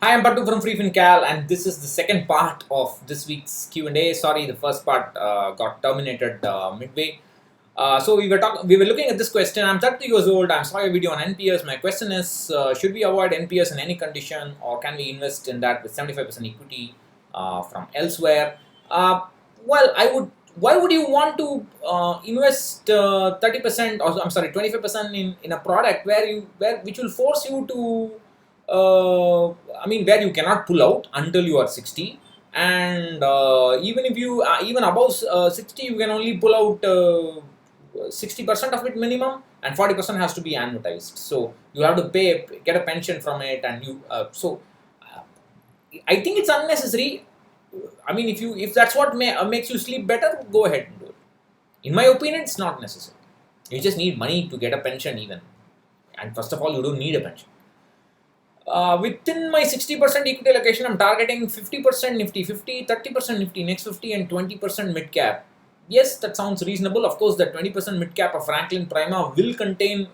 Hi, I'm Pattu from Freefincal, and this is the second part of this week's Q&A. Sorry, the first part got terminated midway. So we were looking at this question. I'm 30 years old. I saw a video on NPS. My question is, should we avoid NPS in any condition, or can we invest in that with 75% equity from elsewhere? Well, I would. Why would you want to invest 30% or I'm sorry 25% in a product where which will force you to where you cannot pull out until you are 60, and even if you even above 60, you can only pull out 60% of it minimum, and 40% has to be annuitized. So you have to get a pension from it, and uh, I think it's unnecessary. If that's what makes you sleep better, go ahead and do it. In my opinion, it's not necessary. You just need money to get a pension, even. And first of all, you don't need a pension. Within my 60% equity allocation, I'm targeting 50% Nifty 50, 30% Nifty Next 50, and 20% mid cap. Yes, that sounds reasonable. Of course, the 20% mid cap of Franklin Prima will contain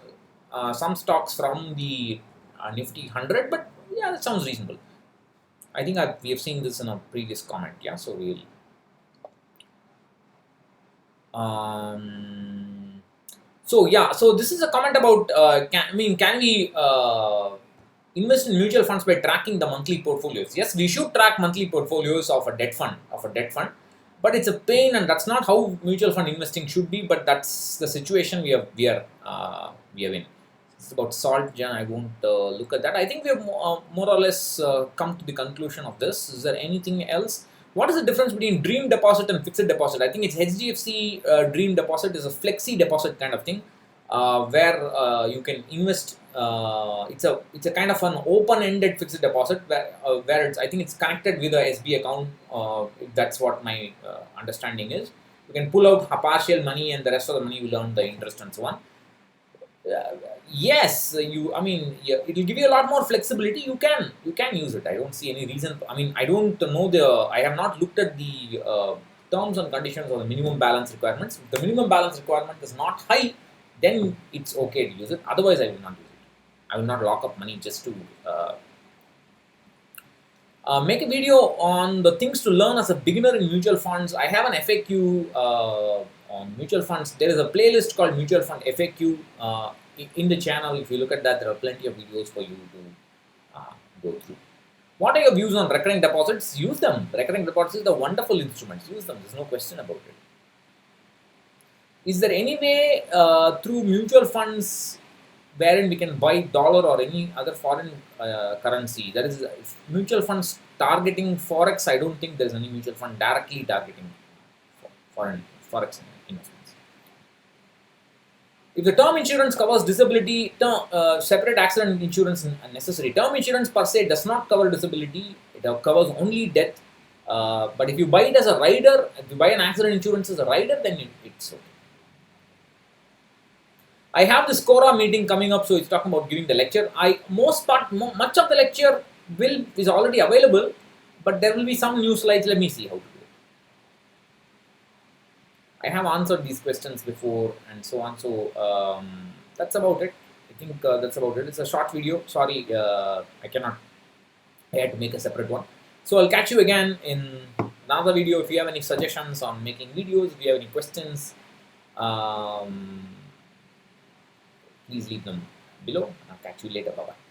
some stocks from the Nifty 100, but yeah, that sounds reasonable. I think we have seen this in a previous comment. Yeah, so we'll. So this is a comment about can we invest in mutual funds by tracking the monthly portfolios? Yes, we should track monthly portfolios of a debt fund, but it's a pain, and that's not how mutual fund investing should be. But that's the situation we are in. It's about salt, Jan. I won't look at that. I think we have more or less come to the conclusion of this. Is there anything else? What is the difference between dream deposit and fixed deposit? I think it's HDFC dream deposit is a flexi deposit kind of thing, where you can invest. It's a kind of an open-ended fixed deposit where I think it's connected with a SB account. If that's what my understanding is. You can pull out a partial money, and the rest of the money will earn the interest and so on. Yes, yeah, it will give you a lot more flexibility. You can use it. I don't see any reason. I don't know I have not looked at the terms and conditions or the minimum balance requirements. If the minimum balance requirement is not high, then it's okay to use it. Otherwise, I will not use it. I will not lock up money just to make a video on the things to learn as a beginner in mutual funds. I have an FAQ on mutual funds. There is a playlist called Mutual Fund FAQ in the channel. If you look at that, there are plenty of videos for you to go through. What are your views on recurring deposits? Use them. Recurring deposits is a wonderful instrument. Use them. There's no question about it. Is there any way through mutual funds wherein we can buy dollar or any other foreign currency? That is, mutual funds targeting forex. I don't think there's any mutual fund directly targeting foreign forex investments. If the term insurance covers disability, separate accident insurance is necessary. Term insurance per se does not cover disability. It covers only death. But if you buy it as a rider, if you buy an accident insurance as a rider, then it's okay. I have this Quora meeting coming up, so it's talking about giving the lecture. Much of the lecture is already available, but there will be some new slides. Let me see how to do it. I have answered these questions before and so on. So that's about it. I think that's about it. It's a short video. Sorry, I cannot. I had to make a separate one. So I'll catch you again in another video. If you have any suggestions on making videos, if you have any questions, please leave them below. I'll catch you later. Bye-bye.